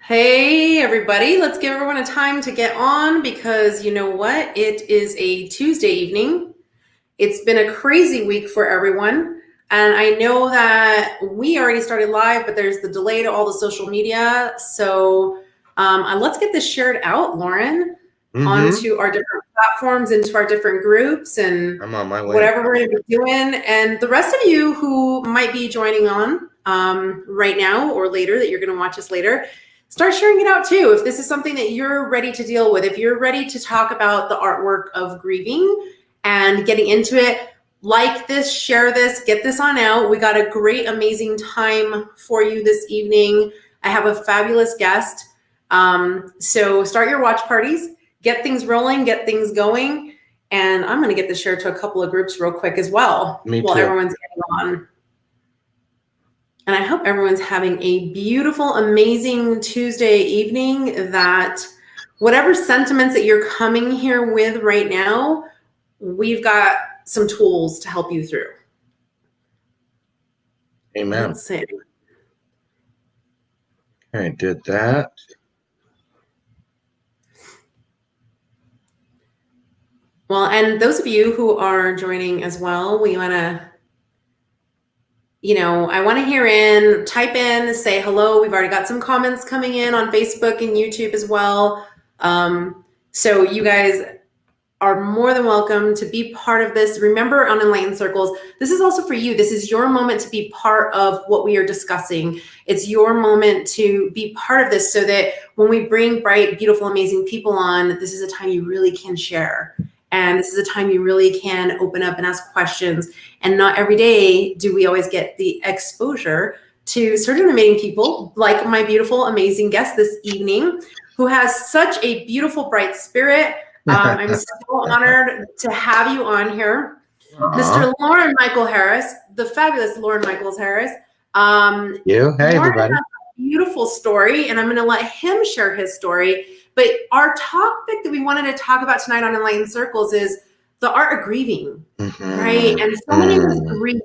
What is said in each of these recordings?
Hey, everybody. Let's give everyone a time to get on because you know what? It is a Tuesday evening. It's been a crazy week for everyone. And I know that we already started live, but there's the delay to all the social media. So let's get this shared out, Lauren, onto our different platforms, into our different groups, and I'm on my way. whatever we're going to be doing. And the rest of you who might be joining on right now or later, that you're going to watch us later, start sharing it out too. If this is something that you're ready to deal with, if you're ready to talk about the artwork of grieving and getting into it, like this, share this, get this on out. We got a great, amazing time for you this evening. I have a fabulous guest. So start your watch parties, get things rolling, get things going. And I'm going to get this shared to a couple of groups real quick as well. Me while too. Everyone's getting on. And I hope everyone's having a beautiful, amazing Tuesday evening, that whatever sentiments that you're coming here with right now, we've got some tools to help you through. Amen. Let's see. I did that. Well, and those of you who are joining as well, we want to, I want to hear in, type in, say hello. We've already got some comments coming in on Facebook and YouTube as well. So you guys are more than welcome to be part of this. Remember, on Enlightened Circles, this is also for you. This is your moment to be part of what we are discussing. It's your moment to be part of this so that when we bring bright, beautiful, amazing people on, this is a time you really can share. And this is a time you really can open up and ask questions. And not every day do we always get the exposure to certain amazing people, like my beautiful, amazing guest this evening, who has such a beautiful, bright spirit. I'm so honored to have you on here. Mr. Lauren Michael Harris, the fabulous Lauren Michaels Harris. Hey, Lauren everybody. has a beautiful story, and I'm going to let him share his story. But our topic that we wanted to talk about tonight on Enlightened Circles is the art of grieving, right? And so many of us grieve.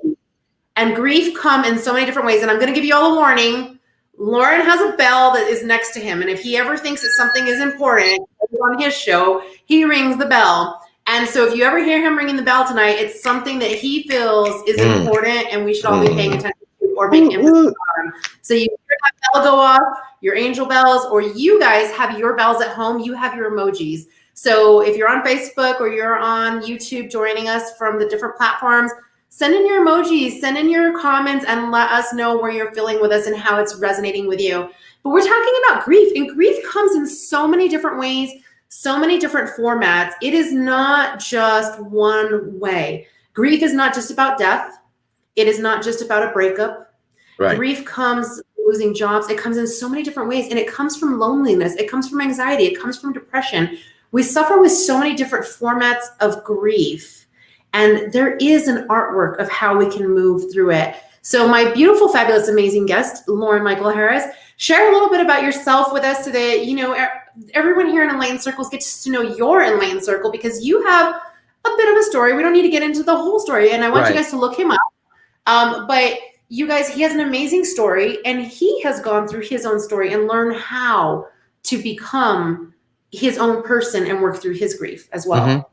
And grief come in so many different ways. And I'm going to give you all a warning. Lauren has a bell that is next to him. And if he ever thinks that something is important on his show, he rings the bell. And so if you ever hear him ringing the bell tonight, it's something that he feels is important and we should all be paying attention to or make emphasis on. So you hear that bell go off, your angel bells, or you guys have your bells at home, you have your emojis. So if you're on Facebook or you're on YouTube joining us from the different platforms, send in your emojis, send in your comments, and let us know where you're feeling with us and how it's resonating with you. But we're talking about grief, and grief comes in so many different ways, so many different formats. It is not just one way. Grief is not just about death. It is not just about a breakup. Right. Grief comes losing jobs. It comes in so many different ways, and it comes from loneliness. It comes from anxiety. It comes from depression. We suffer with so many different formats of grief. And there is an artwork of how we can move through it. So my beautiful, fabulous, amazing guest, Lauren Michael Harris, share a little bit about yourself with us so that, everyone here in Enlightened Circles gets to know your Enlightened Circle, because you have a bit of a story. We don't need to get into the whole story. And I want you guys to look him up. But you guys, he has an amazing story, and he has gone through his own story and learned how to become his own person and work through his grief as well.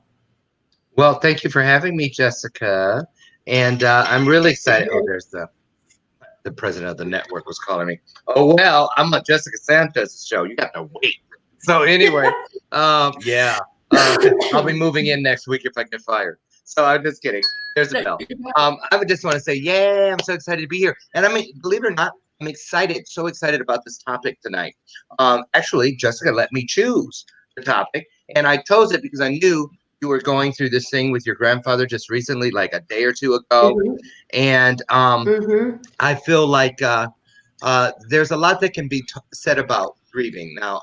Well, thank you for having me, Jessica. And I'm really excited. Oh, there's the president of the network was calling me. Oh, well, I'm on Jessica Sanchez's show. You got to wait. So anyway, I'll be moving in next week if I get fired. So I'm just kidding. There's a bell. I would just want to say, I'm so excited to be here. And I mean, believe it or not, I'm excited, so excited about this topic tonight. Actually, Jessica let me choose the topic, and I chose it because I knew you were going through this thing with your grandfather just recently, like a day or two ago. And I feel like there's a lot that can be said about grieving. Now,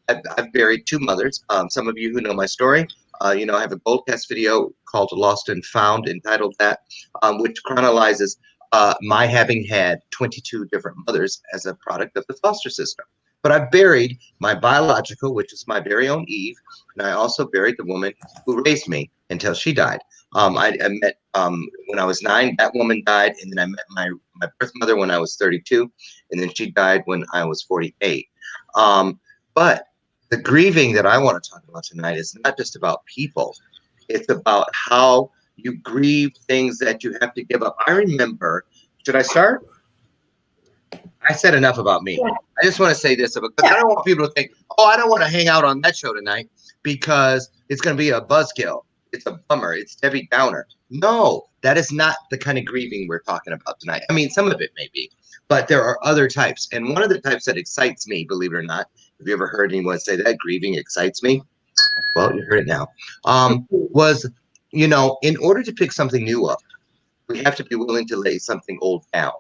I've buried two mothers. Some of you who know my story, I have a broadcast video called Lost and Found, entitled that, which chronologizes my having had 22 different mothers as a product of the foster system. But I buried my biological, which is my very own Eve, and I also buried the woman who raised me until she died. I met when I was 9. That woman died, and then I met my birth mother when I was 32, and then she died when I was 48. But the grieving that I want to talk about tonight is not just about people. It's about how you grieve things that you have to give up. I remember, should I start? I said enough about me. Yeah. I just want to say this because I don't want people to think, oh, I don't want to hang out on that show tonight because it's going to be a buzzkill. It's a bummer. It's Debbie Downer. No, that is not the kind of grieving we're talking about tonight. I mean, some of it may be, but there are other types. And one of the types that excites me, believe it or not, have you ever heard anyone say that grieving excites me? Well, you heard it now. Was, you know, in order to pick something new up, we have to be willing to lay something old down.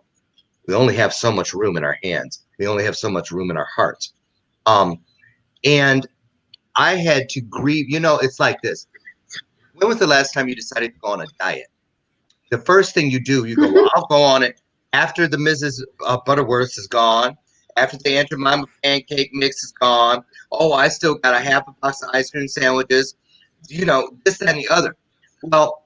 We only have so much room in our hands. We only have so much room in our hearts. And I had to grieve. You know, it's like this. When was the last time you decided to go on a diet? The first thing you do, you go, well, I'll go on it after the Mrs. Butterworth is gone, after the Aunt Jemima pancake mix is gone. Oh, I still got a half a box of ice cream sandwiches, you know, this, that, and the other. Well,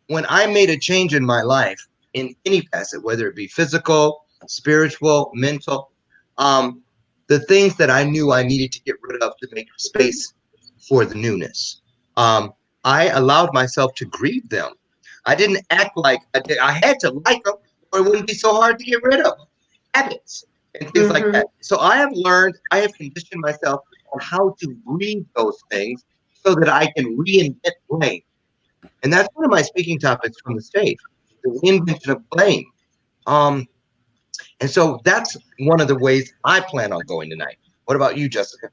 when I made a change in my life, in any facet, whether it be physical, spiritual, mental, the things that I knew I needed to get rid of to make space for the newness, I allowed myself to grieve them. I didn't act like I did. I had to like them, or it wouldn't be so hard to get rid of them. Habits and things like that. So I have learned, I have conditioned myself on how to grieve those things so that I can reinvent blame. And that's one of my speaking topics from the stage, the reinvention of blame. And so that's one of the ways I plan on going tonight. What about you, Jessica?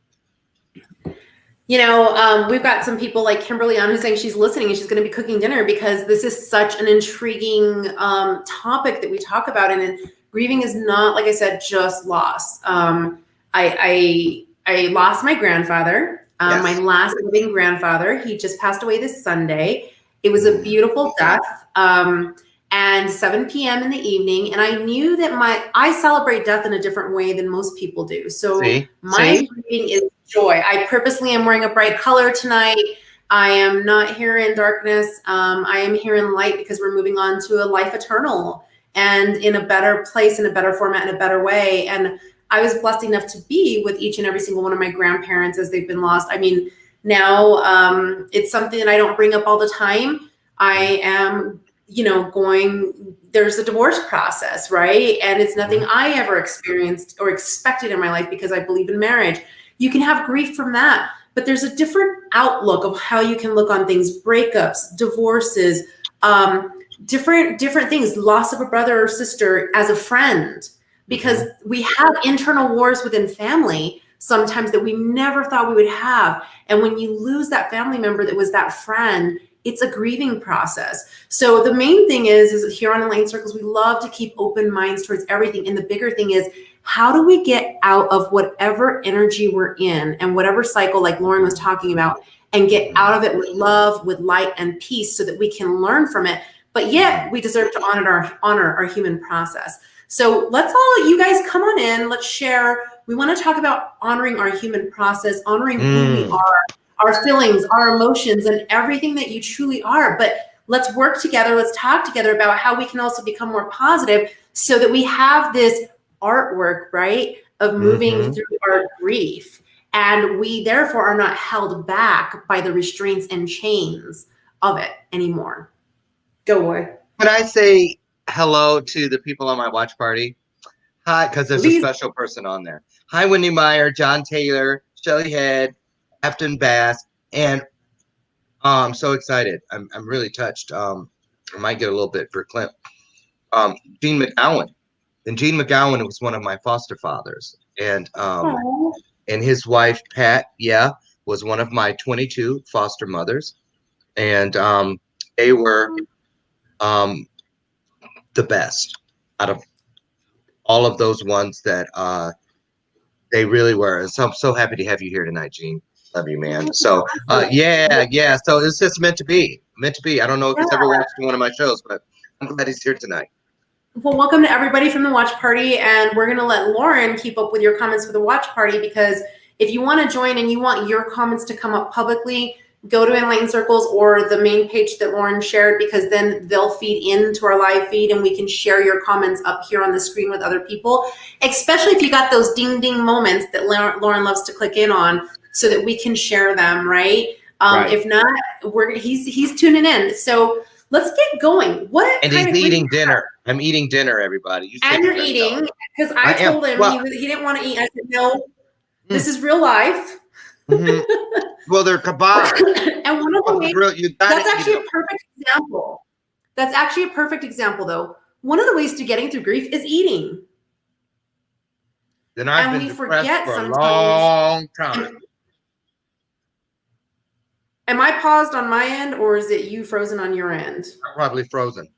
You know, we've got some people like Kimberly on who's saying she's listening and she's going to be cooking dinner because this is such an intriguing topic that we talk about. And grieving is not, like I said, just loss. I lost my grandfather, yes. My last living grandfather. He just passed away this Sunday. It was a beautiful death. And 7 p.m. in the evening. And I knew that I celebrate death in a different way than most people do. So my grieving is joy. I purposely am wearing a bright color tonight. I am not here in darkness. I am here in light because we're moving on to a life eternal and in a better place, in a better format, in a better way. And I was blessed enough to be with each and every single one of my grandparents as they've been lost. I mean, now it's something that I don't bring up all the time. I am, you know, there's a divorce process, right? And it's nothing I ever experienced or expected in my life because I believe in marriage. You can have grief from that, but there's a different outlook of how you can look on things, breakups, divorces, different things, loss of a brother or sister as a friend, because we have internal wars within family sometimes that we never thought we would have. And when you lose that family member that was that friend, it's a grieving process. So the main thing is here on Enlightened Circles, we love to keep open minds towards everything. And the bigger thing is, how do we get out of whatever energy we're in and whatever cycle, like Lauren was talking about, and get out of it with love, with light and peace so that we can learn from it. But yet we deserve to honor our human process. So let's all, you guys come on in, let's share. We want to talk about honoring our human process, honoring who we are, our feelings, our emotions, and everything that you truly are. But let's work together. Let's talk together about how we can also become more positive so that we have this artwork, right, of moving through our grief. And we therefore are not held back by the restraints and chains of it anymore. Go, boy. Can I say hello to the people on my watch party? Hi, because there's a special person on there. Hi, Wendy Meyer, John Taylor, Shelly Head, Afton Bass, and I'm so excited. I'm really touched. I might get a little bit for Clint. Gene McGowan. And Gene McGowan was one of my foster fathers. And his wife, Pat, was one of my 22 foster mothers. And they were the best out of all of those ones that they really were. And so I'm so happy to have you here tonight, Gene. Love you, man. So yeah. So it's just meant to be. Meant to be. I don't know if he's ever watched one of my shows, but I'm glad he's here tonight. Well, welcome to everybody from the watch party. And we're going to let Lauren keep up with your comments for the watch party, because if you want to join and you want your comments to come up publicly, go to Enlightened Circles or the main page that Lauren shared, because then they'll feed into our live feed and we can share your comments up here on the screen with other people, especially if you got those ding ding moments that Lauren loves to click in on, so that we can share them, right? Right. If not, he's tuning in. So let's get going. What And kind he's of eating dinner. I'm eating dinner, everybody. You and you're eating, because I told him he didn't want to eat. I said, no, this is real life. Well, they're kebabs. And one of the ways, that's actually a perfect example. That's actually a perfect example, though. One of the ways to getting through grief is eating. Then I've been depressed for a long time. Am I paused on my end, or is it you frozen on your end? I'm probably frozen.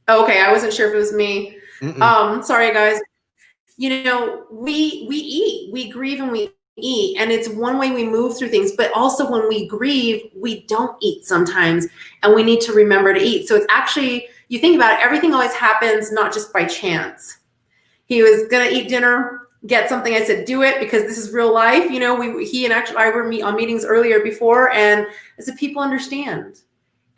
Okay, I wasn't sure if it was me. Sorry, guys. You know, we eat, we grieve, and we eat, and it's one way we move through things. But also, when we grieve, we don't eat sometimes, and we need to remember to eat. So it's actually, you think about it, everything always happens not just by chance. He was gonna eat dinner, get something. I said, do it, because this is real life. You know, he and actually I were on meetings earlier before, and I said, people understand,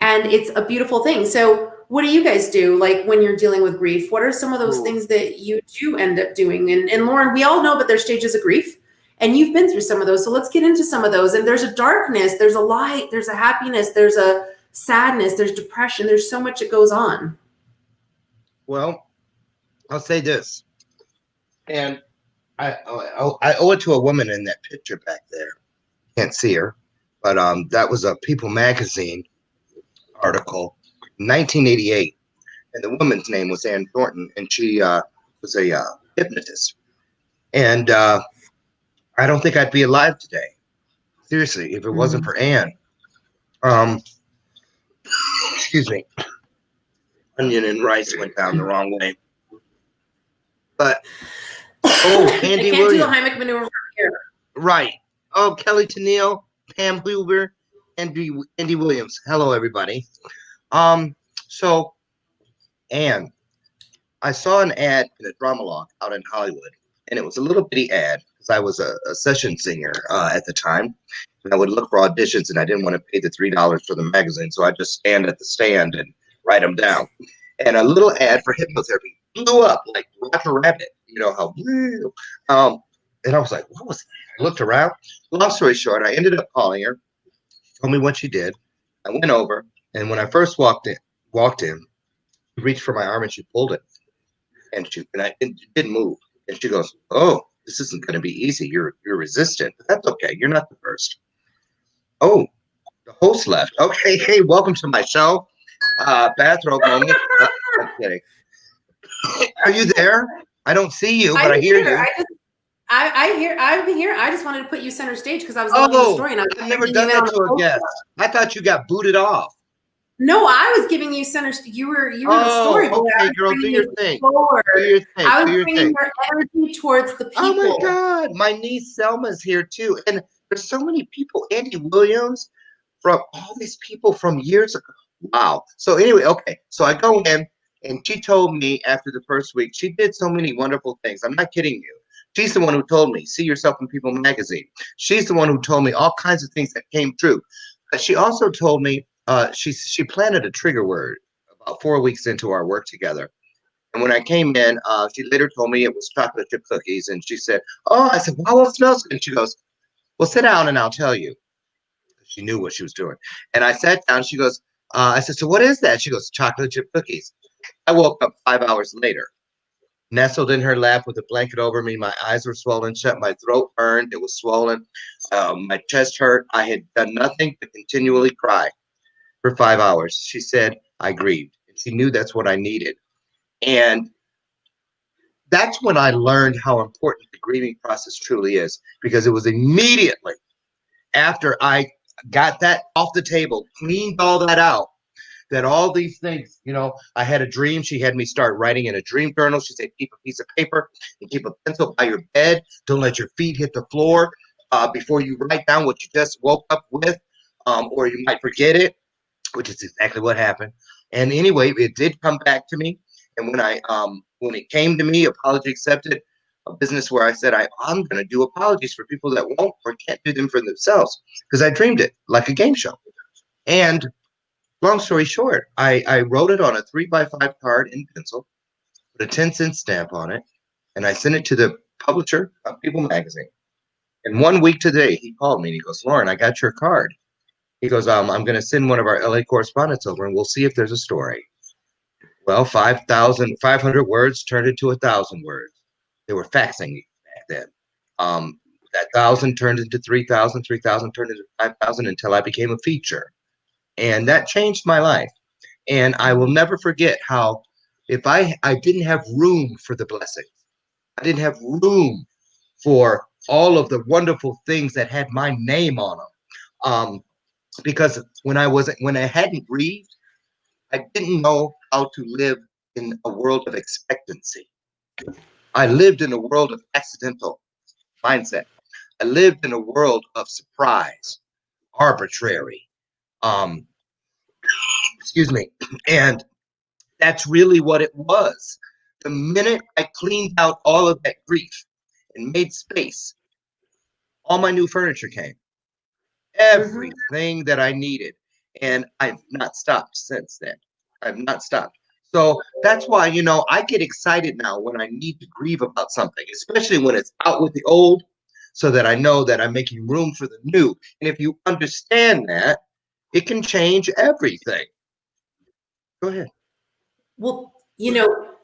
and it's a beautiful thing. So what do you guys do, like, when you're dealing with grief? What are some of those things that you do end up doing? And Lauren, we all know, but there's stages of grief, and you've been through some of those. So let's get into some of those. And there's a darkness, there's a light, there's a happiness, there's a sadness, there's depression. There's so much that goes on. Well, I'll say this. And I owe it to a woman in that picture back there. Can't see her, but that was a People magazine article, 1988, and the woman's name was Ann Thornton, and she was a hypnotist. And I don't think I'd be alive today, seriously, if it wasn't for Ann. Excuse me. Onion and rice went down the wrong way. But Andy Williams. Do the Heimlich maneuver from here. Right. Oh, Kelly Tennille, Pam Huber, Andy Williams. Hello, everybody. So, Ann, I saw an ad in a drama log out in Hollywood, and it was a little bitty ad, because I was a session singer at the time, and I would look for auditions, and I didn't want to pay the $3 for the magazine, so I just stand at the stand and write them down. And a little ad for hypnotherapy blew up like Roger Rabbit. You know how, and I was like, what was that? I looked around. Long story short, I ended up calling her. She told me what she did. I went over, and when I first walked in, she reached for my arm and she pulled it, and it didn't move. And she goes, "Oh, this isn't going to be easy. You're resistant. But that's okay. You're not the first." Oh, the host left. Okay, hey, welcome to my show. Bathrobe moment. I'm kidding. Are you there? I don't see you, but I hear you. I'm here. I just wanted to put you center stage because I was telling you the story, and I've never done that to a guest. I thought you got booted off. No, I was giving you center. You were the story boy. Okay, girl, do your thing. I was bringing your energy towards the people. Oh my God, my niece Selma's here too, and there's so many people. Andy Williams, from all these people from years ago. Wow. So anyway, okay. So I go in, and she told me after the first week, she did so many wonderful things. I'm not kidding you. She's the one who told me, see yourself in People magazine. She's the one who told me all kinds of things that came true. But she also told me she planted a trigger word about 4 weeks into our work together. And when I came in, she later told me it was chocolate chip cookies. And she said, oh, I said, wow, what smells good? And she goes, well, sit down and I'll tell you. She knew what she was doing. And I sat down. She goes, I said, so what is that? She goes, chocolate chip cookies. I woke up 5 hours later, nestled in her lap with a blanket over me. My eyes were swollen shut. My throat burned. It was swollen. My chest hurt. I had done nothing but continually cry for 5 hours. She said, I grieved. And she knew that's what I needed. And that's when I learned how important the grieving process truly is, because it was immediately after I got that off the table, cleaned all that out, that all these things, you know, I had a dream. She had me start writing in a dream journal. She said, keep a piece of paper and keep a pencil by your bed. Don't let your feet hit the floor before you write down what you just woke up with, or you might forget it, which is exactly what happened. And anyway, it did come back to me. And when it came to me, apology accepted, a business where I said, I'm going to do apologies for people that won't or can't do them for themselves, because I dreamed it like a game show. And long story short, I wrote it on a 3x5 card in pencil, put a 10-cent stamp on it, and I sent it to the publisher of People Magazine. And 1 week today, he called me and he goes, Lauren, I got your card. He goes, I'm going to send one of our LA correspondents over and we'll see if there's a story. Well, 500 words turned into 1,000 words. They were faxing back then. That 1,000 turned into 3,000, 3,000 turned into 5,000 until I became a feature. And that changed my life. And I will never forget how, if I didn't have room for the blessings, I didn't have room for all of the wonderful things that had my name on them. Because when I hadn't grieved, I didn't know how to live in a world of expectancy. I lived in a world of accidental mindset. I lived in a world of surprise, arbitrary. Excuse me. And that's really what it was. The minute I cleaned out all of that grief and made space, all my new furniture came. Everything that I needed. And I've not stopped since then. I've not stopped. So that's why, I get excited now when I need to grieve about something, especially when it's out with the old, so that I know that I'm making room for the new. And if you understand that, it can change everything. Go ahead. Well,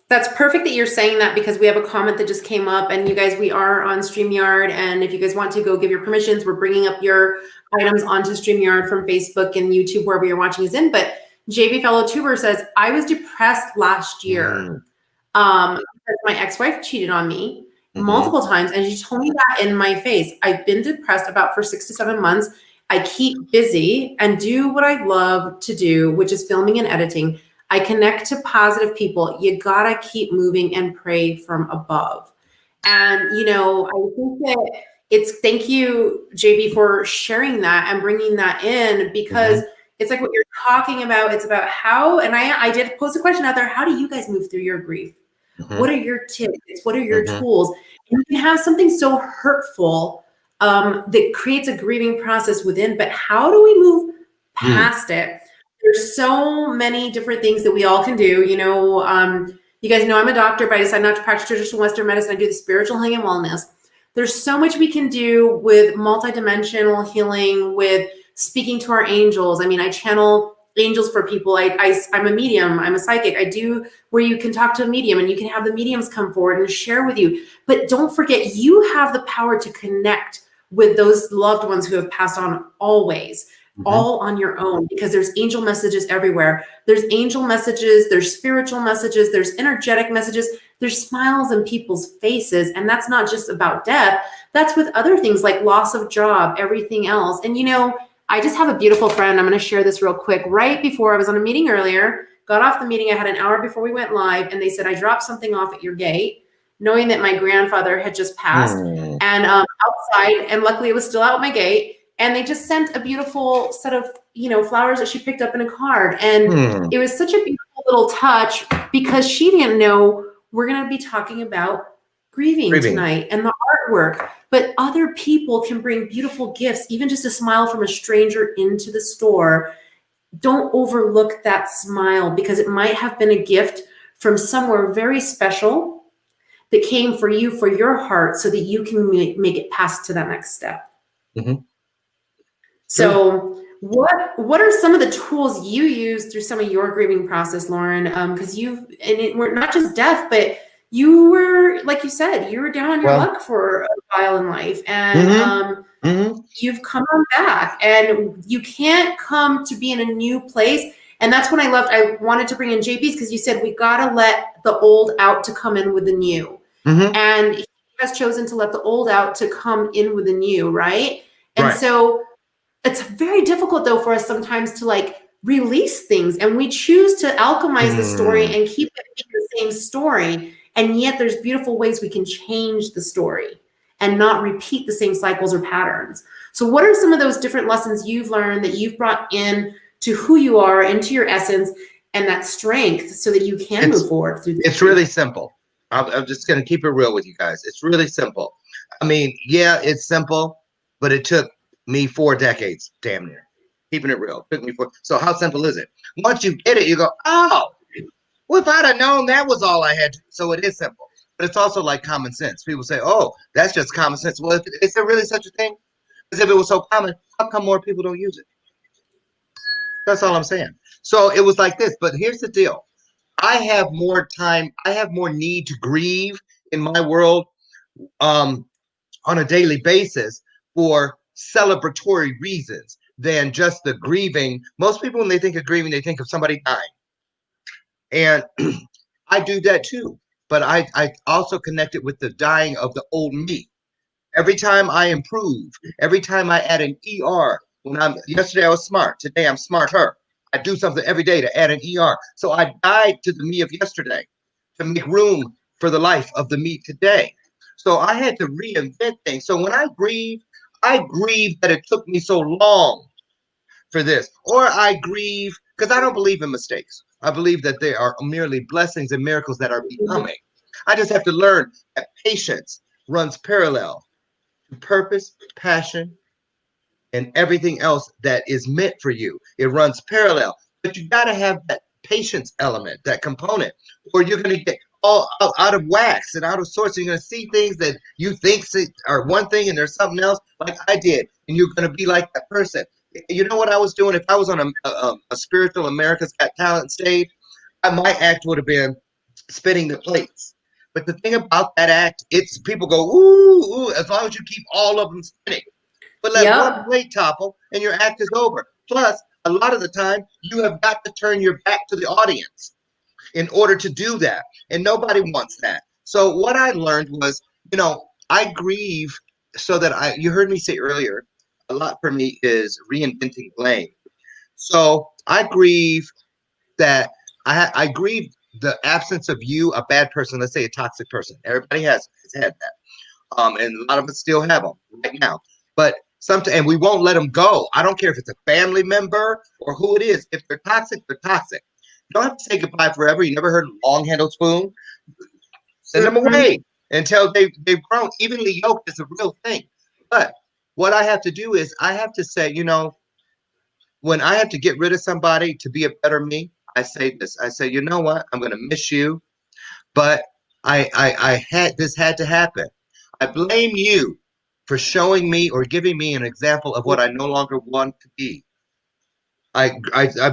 that's perfect that you're saying that, because we have a comment that just came up, and you guys, we are on StreamYard, and if you guys want to go give your permissions, we're bringing up your items onto StreamYard from Facebook and YouTube, wherever you're watching us in. But JB Fellow Tuber says, I was depressed last year because my ex-wife cheated on me multiple times, and she told me that in my face. I've been depressed about for 6 to 7 months. I keep busy and do what I love to do, which is filming and editing. I connect to positive people. You gotta keep moving and pray from above. And, I think that thank you, JB, for sharing that and bringing that in, because it's like what you're talking about. It's about how, and I did post a question out there. How do you guys move through your grief? What are your tips? What are your tools? And you can have something so hurtful that creates a grieving process within, but how do we move past it? There's so many different things that we all can do. You guys know I'm a doctor, but I decided not to practice traditional Western medicine. I do the spiritual healing and wellness. There's so much we can do with multidimensional healing, with speaking to our angels. I mean, I channel angels for people. I'm a medium. I'm a psychic. I do where you can talk to a medium and you can have the mediums come forward and share with you. But don't forget, you have the power to connect with those loved ones who have passed on always. All on your own, because there's angel messages everywhere. There's angel messages, there's spiritual messages, there's energetic messages, there's smiles in people's faces. And that's not just about death. That's with other things like loss of job, everything else. And I just have a beautiful friend. I'm going to share this real quick. Right before I was on a meeting earlier, got off the meeting. I had an hour before we went live, and they said, I dropped something off at your gate, knowing that my grandfather had just passed and outside. And luckily it was still out my gate. And they just sent a beautiful set of, flowers that she picked up in a card. And it was such a beautiful little touch, because she didn't know we're going to be talking about grieving tonight and the artwork. But other people can bring beautiful gifts, even just a smile from a stranger into the store. Don't overlook that smile, because it might have been a gift from somewhere very special that came for you, for your heart, so that you can make it past to that next step. So what are some of the tools you use through some of your grieving process, Lauren? Because we're not just death, but you were, like you said, you were down on your luck for a while in life, and you've come on back, and you can't come to be in a new place. And that's when I wanted to bring in JB's, because you said we got to let the old out to come in with the new. And he has chosen to let the old out to come in with the new, right? And so it's very difficult, though, for us sometimes to release things, and we choose to alchemize the story and keep it being the same story. And yet there's beautiful ways we can change the story and not repeat the same cycles or patterns. So what are some of those different lessons you've learned that you've brought in to who you are, into your essence, and that strength, so that you can move forward through this? It's really simple. I'm just going to keep it real with you guys. It's really simple. I mean, yeah, it's simple, but it took me 4 decades, damn near. Keeping it real. Took me 4. So how simple is it? Once you get it, you go, oh, well, if I'd have known that was all I had to. So it is simple. But it's also like common sense. People say, oh, that's just common sense. Well, is there really such a thing? Because if it was so common, how come more people don't use it? That's all I'm saying. So it was like this. But here's the deal. I have more time. I have more need to grieve in my world on a daily basis for celebratory reasons than just the grieving. Most people, when they think of grieving, they think of somebody dying. And I do that too. But I also connect it with the dying of the old me. Every time I improve, every time I add an ER, yesterday I was smart, today I'm smarter. I do something every day to add an ER. So I died to the me of yesterday to make room for the life of the me today. So I had to reinvent things. So when I grieve that it took me so long for this, or I grieve because I don't believe in mistakes. I believe that they are merely blessings and miracles that are becoming. I just have to learn that patience runs parallel to purpose, passion, and everything else that is meant for you. It runs parallel, but you got to have that patience element, that component, or you're going to get all out of wax and out of sorts. You're going to see things that you think are one thing and there's something else, like I did, and you're going to be like that person. You know what I was doing? If I was on a spiritual America's Got Talent stage, my act would have been spinning the plates. But the thing about that act, it's people go, ooh, as long as you keep all of them spinning. But let one plate topple and your act is over. Plus, a lot of the time, you have got to turn your back to the audience in order to do that. And nobody wants that. So what I learned was, I grieve so that you heard me say earlier, a lot for me is reinventing blame. So I grieve that I grieve the absence of you, a bad person, let's say a toxic person. Everybody has had that. And a lot of us still have them right now. But sometimes, and we won't let them go. I don't care if it's a family member or who it is. If they're toxic, they're toxic. You don't have to say goodbye forever. You never heard of long-handled spoon? Send them away until they've grown. Evenly yoked is a real thing. But what I have to do is I have to say, when I have to get rid of somebody to be a better me, I say this. I say, you know what? I'm going to miss you, but this had to happen. I blame you for showing me or giving me an example of what I no longer want to be. I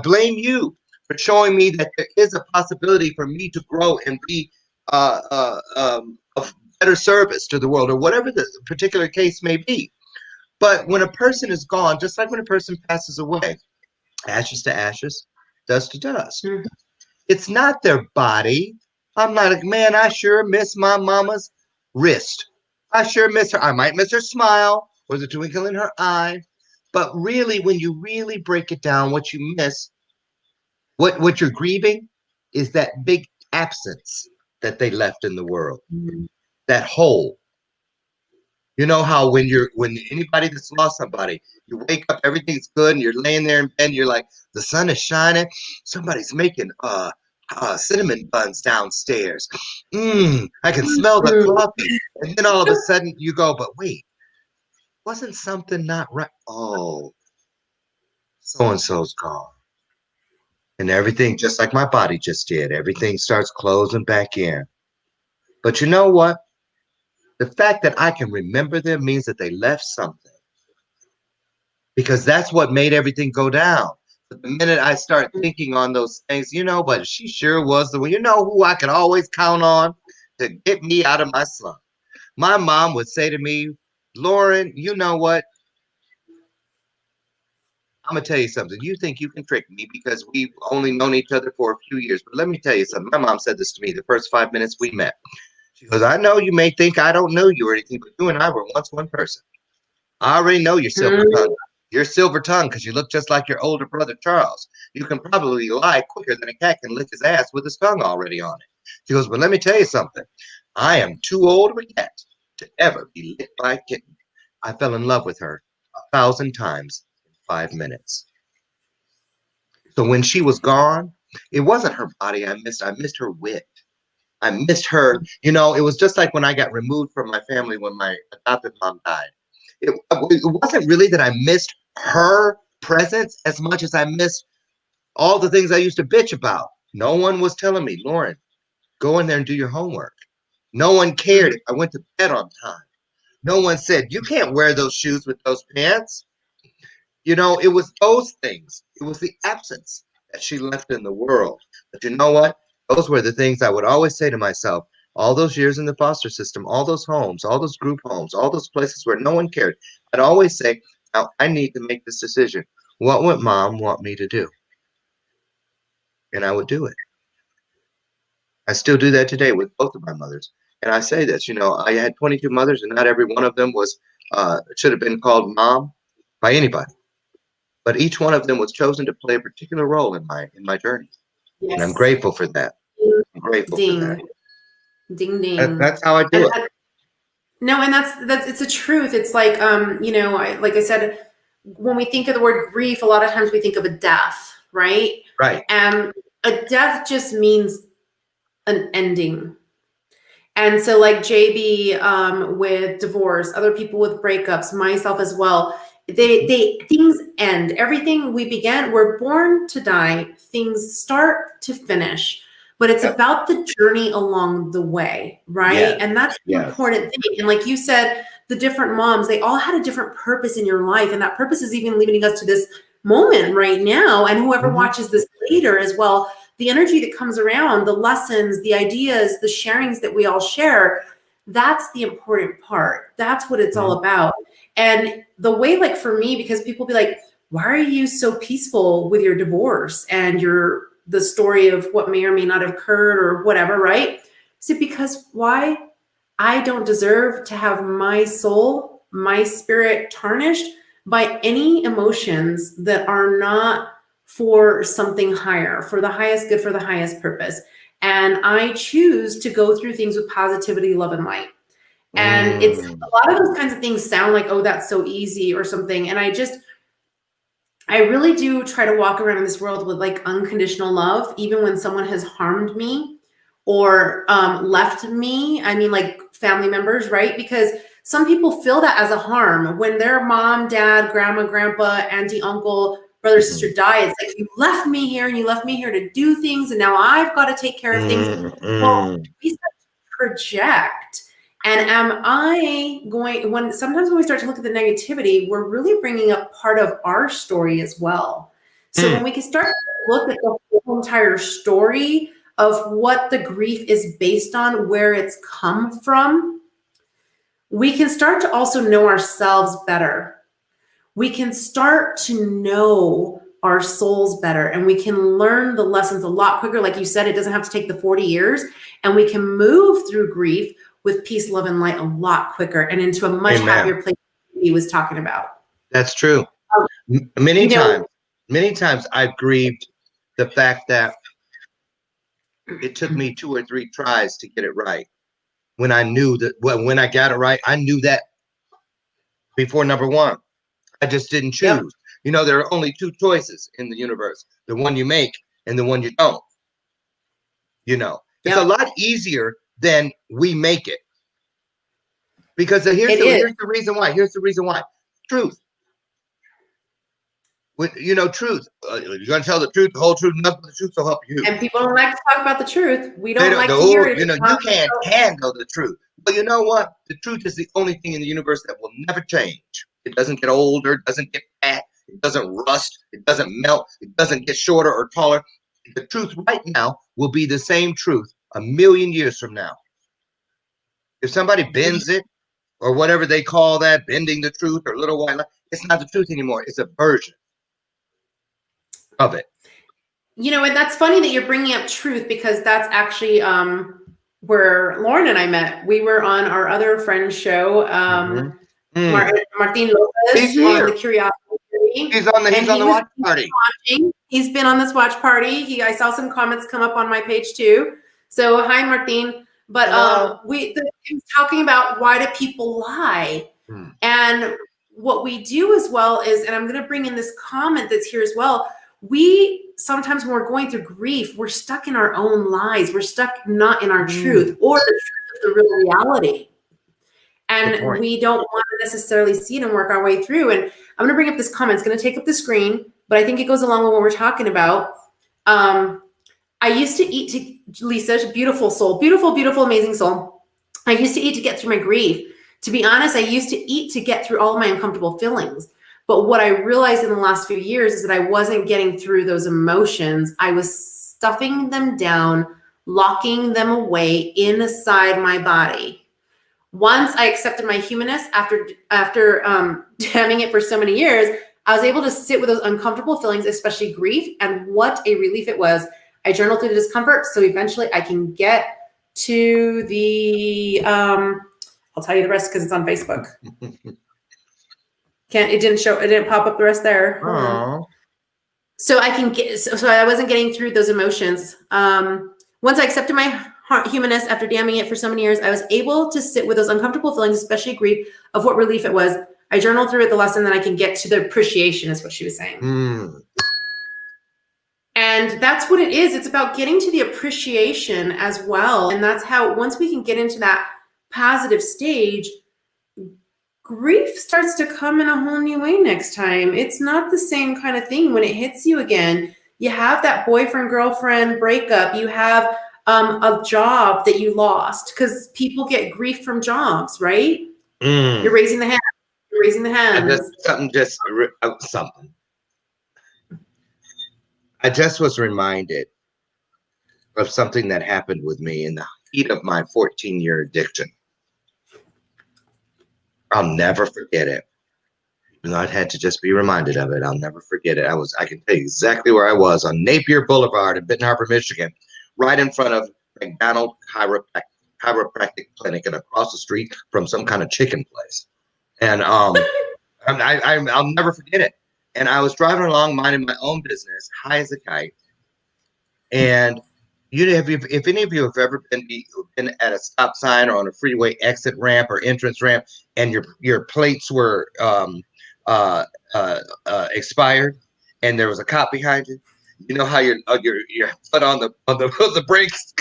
blame you for showing me that there is a possibility for me to grow and be of better service to the world, or whatever the particular case may be. But when a person is gone, just like when a person passes away, ashes to ashes, dust to dust. Mm-hmm. It's not their body. I'm like, man, I sure miss my mama's wrist. I sure miss her. I might miss her smile or the twinkle in her eye. But really, when you really break it down, what you miss, what you're grieving is that big absence that they left in the world, that hole. You know how when anybody that's lost somebody, you wake up, everything's good, and you're laying there in bed, and you're like, the sun is shining, somebody's making cinnamon buns downstairs. I can smell the coffee. And then all of a sudden you go, but wait, wasn't something not right? Oh, so-and-so's gone. And everything, just like my body just did, everything starts closing back in. But you know what? The fact that I can remember them means that they left something. Because that's what made everything go down. But the minute I start thinking on those things, but she sure was the one. You know who I could always count on to get me out of my slump? My mom would say to me, Lauren, you know what? I'm going to tell you something. You think you can trick me because we've only known each other for a few years. But let me tell you something. My mom said this to me the first 5 minutes we met. She goes, I know you may think I don't know you or anything, but you and I were once one person. I already know you're silver tongued. You're silver tongued because you look just like your older brother, Charles. You can probably lie quicker than a cat can lick his ass with his tongue already on it. She goes, but let me tell you something. I am too old of a cat to ever be licked by a kitten. I fell in love with her 1,000 times in 5 minutes. So when she was gone, it wasn't her body I missed her wit. I missed her. You know, it was just like when I got removed from my family when my adopted mom died. It wasn't really that I missed her presence as much as I missed all the things I used to bitch about. No one was telling me, Lauren, go in there and do your homework. No one cared if I went to bed on time. No one said, you can't wear those shoes with those pants. You know, it was those things. It was the absence that she left in the world. But you know what? Those were the things I would always say to myself, all those years in the foster system, all those homes, all those group homes, all those places where no one cared. I'd always say, now I need to make this decision. What would mom want me to do? And I would do it. I still do that today with both of my mothers. And I say this, you know, I had 22 mothers and not every one of them was should have been called mom by anybody. But each one of them was chosen to play a particular role in my journey. Yes. And I'm grateful for that. I'm grateful for that. Ding ding. That's how I do it. No, and that's it's a truth. It's like you know, like I said, when we think of the word grief, a lot of times we think of a death, right? Right. And a death just means an ending. And so like JB with divorce, other people with breakups, myself as well, they things end. Everything we begin, we're born to die, things start to finish, but it's about the journey along the way, right? Yes. And that's the important thing. And like you said, the different moms, they all had a different purpose in your life, and that purpose is even leading us to this moment right now. And whoever watches this later as well, the energy that comes around, the lessons, the ideas, the sharings that we all share, that's the important part. That's what it's all about. And the way, like for me, because people be like, why are you so peaceful with your divorce and the story of what may or may not have occurred or whatever, right? So because why? I don't deserve to have my soul, my spirit tarnished by any emotions that are not for something higher, for the highest good, for the highest purpose. And I choose to go through things with positivity, love, and light. And it's a lot of those kinds of things sound like, oh, that's so easy or something. And I really do try to walk around in this world with like unconditional love, even when someone has harmed me or left me. I mean, like family members, right? Because some people feel that as a harm when their mom, dad, grandma, grandpa, auntie, uncle, brother, sister die. It's like, you left me here and you left me here to do things, and now I've got to take care of things. Well, we start to project. And am I going, sometimes when we start to look at the negativity, we're really bringing up part of our story as well. So when we can start to look at the whole entire story of what the grief is based on, where it's come from, we can start to also know ourselves better. We can start to know our souls better, and we can learn the lessons a lot quicker. Like you said, it doesn't have to take the 40 years, and we can move through grief with peace, love, and light a lot quicker and into a much happier place he was talking about. That's true. Many times I've grieved the fact that it took me 2 or 3 tries to get it right. When I knew that, when I got it right, I knew that before number 1. I just didn't choose. You know, there are only 2 choices in the universe: the one you make and the one you don't. You know, it's a lot easier than we make it. Because here's the reason why. Here's the reason why. Truth. You know, truth. You're going to tell the truth, the whole truth, nothing but the truth, so help you. And people don't like to talk about the truth. We don't like to hear it. You know, you can't handle the truth. But you know what? The truth is the only thing in the universe that will never change. It doesn't get older, it doesn't get fat, it doesn't rust, it doesn't melt, it doesn't get shorter or taller. The truth right now will be the same truth 1,000,000 years from now. If somebody bends it, or whatever they call that, bending the truth or little white lie, it's not the truth anymore. It's a version of it. You know, and that's funny that you're bringing up truth, because that's actually where Lauren and I met. We were on our other friend's show, Martin Lopez on the Curiosity. He's on the watch party. He's been on this watch party. I saw some comments come up on my page too. So hi, Martin. But he was talking about, why do people lie? And what we do as well is, and I'm going to bring in this comment that's here as well, we sometimes when we're going through grief, we're stuck in our own lies. We're stuck not in our truth or the truth of the real reality. And we don't want to necessarily see it and work our way through. And I'm going to bring up this comment. It's going to take up the screen, but I think it goes along with what we're talking about. I used to eat to Lisa, beautiful soul, beautiful, beautiful, amazing soul. I used to eat to get through my grief. To be honest, I used to eat to get through all of my uncomfortable feelings. But what I realized in the last few years is that I wasn't getting through those emotions. I was stuffing them down, locking them away inside my body. Once I accepted my humanness after damning it for so many years, I was able to sit with those uncomfortable feelings, especially grief, and what a relief it was. I journaled through the discomfort, so eventually I can get to the, I'll tell you the rest because it's on Facebook. It didn't pop up the rest there. So I can get, so I wasn't getting through those emotions. Once I accepted my humanness after damning it for so many years, I was able to sit with those uncomfortable feelings, especially grief, of what relief it was. I journaled through it, the lesson, that I can get to the appreciation is what she was saying. And that's what it is. It's about getting to the appreciation as well. And that's how, once we can get into that positive stage, grief starts to come in a whole new way next time. It's not the same kind of thing when it hits you again. You have that boyfriend, girlfriend breakup. You have a job that you lost, because people get grief from jobs, right? You're raising the hand. You're raising the hands. Something. I just was reminded of something that happened with me in the heat of my 14-year addiction. I'll never forget it. Even though I'd had to just be reminded of it, I'll never forget it. I can tell you exactly where I was on Napier Boulevard in Benton Harbor, Michigan, right in front of McDonald Chiropractic Clinic and across the street from some kind of chicken place. And I'll never forget it. And I was driving along, minding my own business, high as a kite. And if any of you have ever been at a stop sign or on a freeway exit ramp or entrance ramp, and your plates were expired, and there was a cop behind you, you know how your foot on the brakes,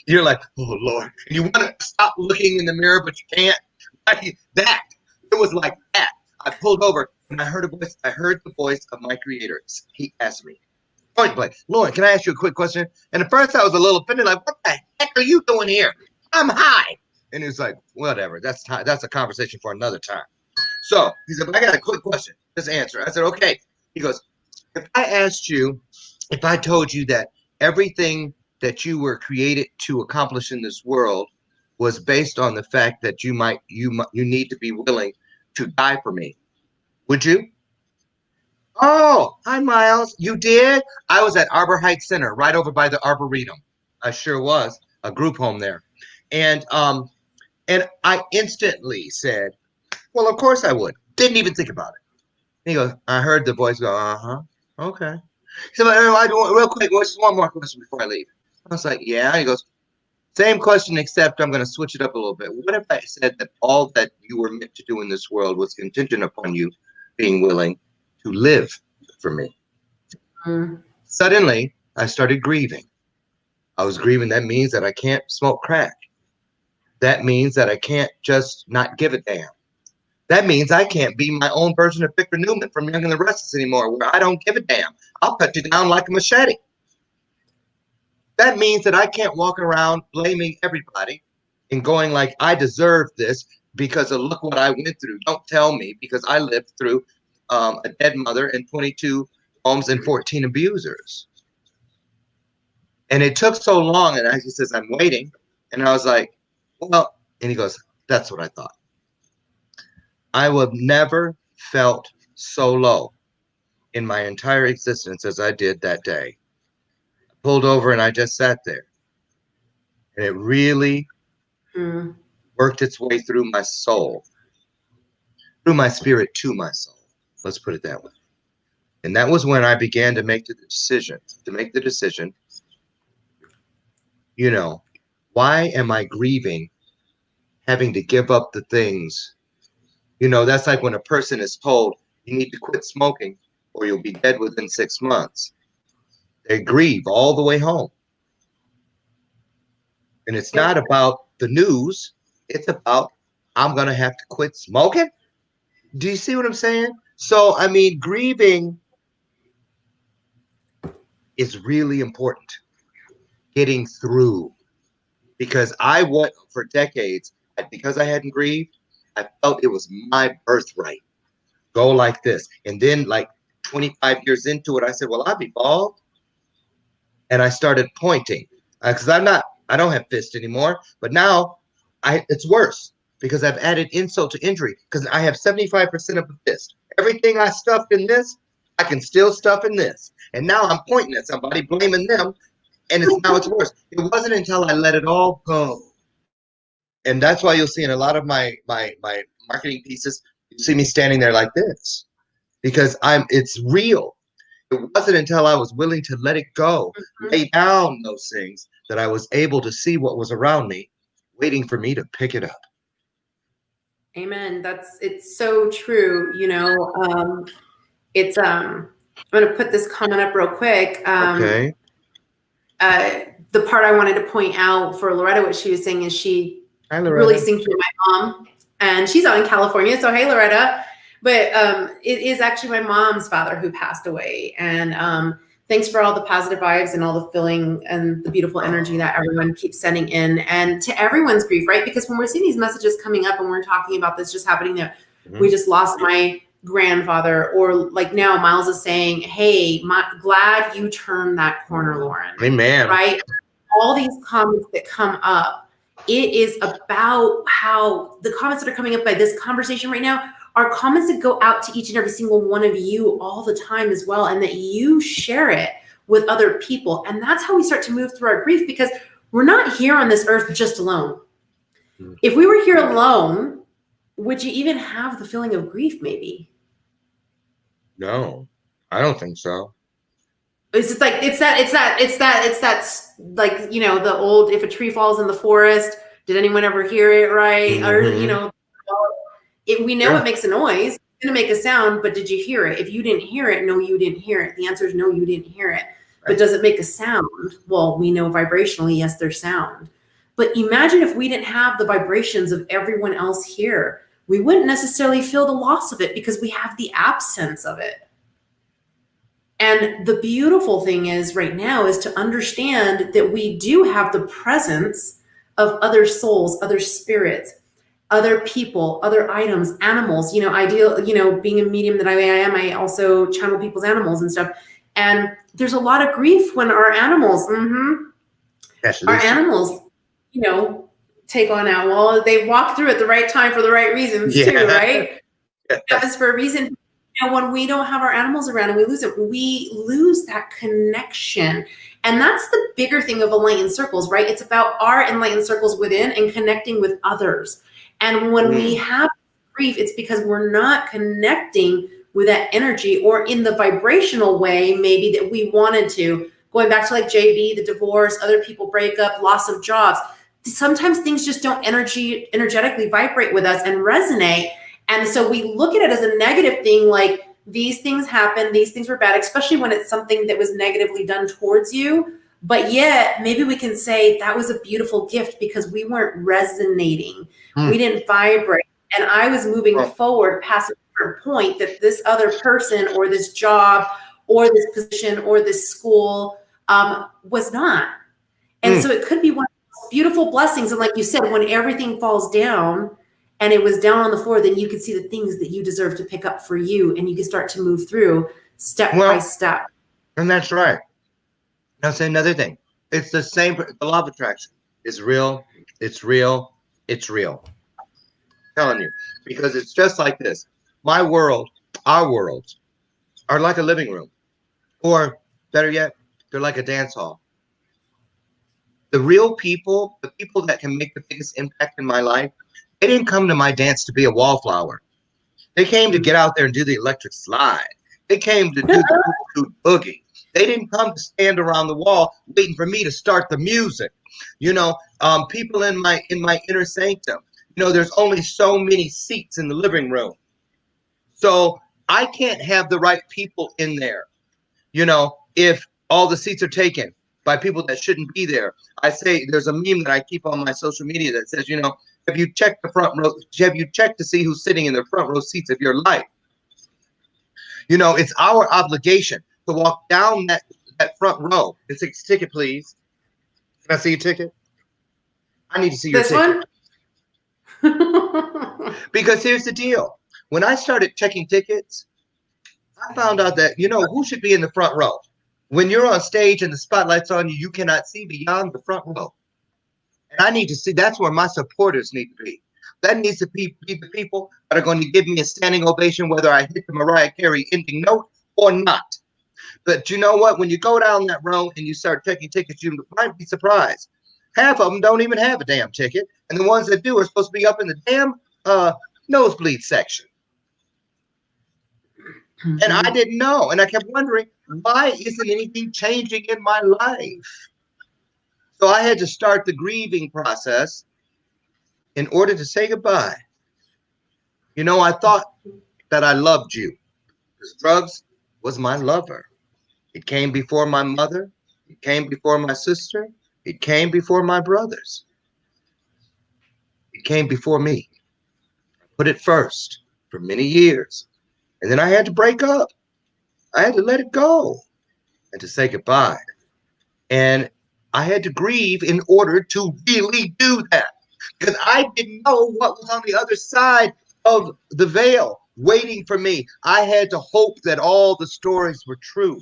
you're like, oh Lord, and you want to stop looking in the mirror, but you can't. It was like that. I pulled over and I heard a voice. I heard the voice of my creator. He asked me, point blank, Lauren, can I ask you a quick question? And at first I was a little offended, like, what the heck are you doing here? I'm high. And he was like, whatever, that's a conversation for another time. So he said, but I got a quick question. Just answer. I said, okay. He goes, if I told you that everything that you were created to accomplish in this world was based on the fact that you need to be willing to die for me, would you? Oh, hi, Miles. You did? I was at Arbor Heights Center, right over by the Arboretum. I sure was. A group home there. And I instantly said, well, of course I would. Didn't even think about it. He goes, I heard the voice go, uh-huh, okay. He said, real quick, just one more question before I leave. I was like, yeah. He goes, same question, except I'm going to switch it up a little bit. What if I said that all that you were meant to do in this world was contingent upon you being willing to live for me? Suddenly, I started grieving. I was grieving. That means that I can't smoke crack. That means that I can't just not give a damn. That means I can't be my own version of Victor Newman from Young and the Restless anymore, where I don't give a damn. I'll cut you down like a machete. That means that I can't walk around blaming everybody and going like, I deserve this because of look what I went through. Don't tell me, because I lived through a dead mother and 22 homes and 14 abusers. And it took so long, and he says, I'm waiting. And I was like, well, and he goes, that's what I thought. I would have never felt so low in my entire existence as I did that day. I pulled over and I just sat there. And it really worked its way through my soul, through my spirit to my soul. Let's put it that way. And that was when I began to make the decision, you know, why am I grieving having to give up the things? You know, that's like when a person is told you need to quit smoking or you'll be dead within 6 months. and grieve all the way home. And it's not about the news. It's about, I'm going to have to quit smoking. Do you see what I'm saying? So, I mean, grieving is really important. Getting through. Because I went for decades, because I hadn't grieved, I felt it was my birthright. Go like this. And then like 25 years into it, I said, well, I've evolved. And I started pointing. Because I don't have fists anymore. But now it's worse because I've added insult to injury because I have 75% of a fist. Everything I stuffed in this, I can still stuff in this. And now I'm pointing at somebody, blaming them, and now it's worse. It wasn't until I let it all go. And that's why you'll see in a lot of my marketing pieces, you see me standing there like this because it's real. It wasn't until I was willing to let it go, lay down those things, that I was able to see what was around me, waiting for me to pick it up. Amen. It's so true. You know, I'm going to put this comment up real quick. Okay. The part I wanted to point out for Loretta, what she was saying is she really synced with my mom, and she's out in California. So, hey, Loretta. But it is actually my mom's father who passed away. And thanks for all the positive vibes and all the filling and the beautiful energy that everyone keeps sending in, and to everyone's grief, right? Because when we're seeing these messages coming up and we're talking about this just happening there, we just lost my grandfather, or like now Miles is saying, hey, glad you turned that corner, Lauren. Amen. Right? All these comments that come up, it is about how the comments that are coming up by this conversation right now are comments that go out to each and every single one of you all the time as well, and that you share it with other people. And that's how we start to move through our grief, because we're not here on this earth just alone. If we were here alone, would you even have the feeling of grief? Maybe. No, I don't think so. It's just like, it's that like, you know, the old, if a tree falls in the forest, did anyone ever hear it? Right. Or, you know, we know it makes a noise, it's going to make a sound, but did you hear it? If you didn't hear it, no, you didn't hear it. The answer is no, you didn't hear it. But does it make a sound? Well, we know vibrationally, yes, there's sound. But imagine if we didn't have the vibrations of everyone else here. We wouldn't necessarily feel the loss of it because we have the absence of it. And the beautiful thing is right now is to understand that we do have the presence of other souls, other spirits, other people, other items, animals, you know, being a medium that I am, I also channel people's animals and stuff. And there's a lot of grief when our animals, you know, take on out. Well, they walk through at the right time for the right reasons too, right? That was for a reason. You know, when we don't have our animals around and we lose it, we lose that connection. And that's the bigger thing of Enlightened Circles, right? It's about our Enlightened Circles within and connecting with others. And when we have grief, it's because we're not connecting with that energy or in the vibrational way, maybe that we wanted to. Going back to like JB, the divorce, other people break up, loss of jobs. Sometimes things just don't energetically vibrate with us and resonate. And so we look at it as a negative thing, like these things happen, these things were bad, especially when it's something that was negatively done towards you. But yet maybe we can say that was a beautiful gift because we weren't resonating. We didn't vibrate. And I was moving forward past a certain point that this other person or this job or this position or this school was not. And so it could be one of those beautiful blessings. And like you said, when everything falls down and it was down on the floor, then you can see the things that you deserve to pick up for you. And you can start to move through step by step. And that's right. I'll say another thing. It's the same. The law of attraction is real. It's real. It's real. I'm telling you, because it's just like this. My world, our worlds are like a living room, or better yet, they're like a dance hall. The real people, the people that can make the biggest impact in my life, they didn't come to my dance to be a wallflower. They came to get out there and do the electric slide. They came to do the boogie. They didn't come to stand around the wall waiting for me to start the music. You know, people in my inner sanctum. You know, there's only so many seats in the living room. So I can't have the right people in there. You know, if all the seats are taken by people that shouldn't be there. I say there's a meme that I keep on my social media that says, you know, have you checked the front row? Have you checked to see who's sitting in the front row seats of your life? You know, it's our obligation to walk down that front row and say, ticket, please. Can I see your ticket? I need to see your ticket. One? Because here's the deal. When I started checking tickets, I found out that, you know, who should be in the front row? When you're on stage and the spotlight's on you, you cannot see beyond the front row. And I need to see, that's where my supporters need to be. That needs to be the people that are going to give me a standing ovation, whether I hit the Mariah Carey ending note or not. But you know what? When you go down that row and you start checking tickets, you might be surprised. Half of them don't even have a damn ticket. And the ones that do are supposed to be up in the damn nosebleed section. And I didn't know. And I kept wondering, why isn't anything changing in my life? So I had to start the grieving process in order to say goodbye. You know, I thought that I loved you because drugs was my lover. It came before my mother. It came before my sister. It came before my brothers. It came before me. I put it first for many years. And then I had to break up. I had to let it go and to say goodbye. And I had to grieve in order to really do that. Because I didn't know what was on the other side of the veil waiting for me. I had to hope that all the stories were true,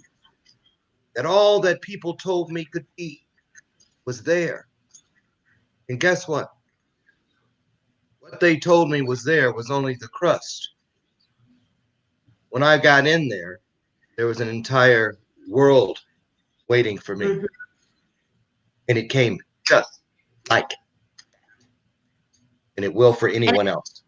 that all that people told me could be was there. And guess what? What they told me was there was only the crust. When I got in there, there was an entire world waiting for me. Mm-hmm. And it came just like it. And it will for anyone else.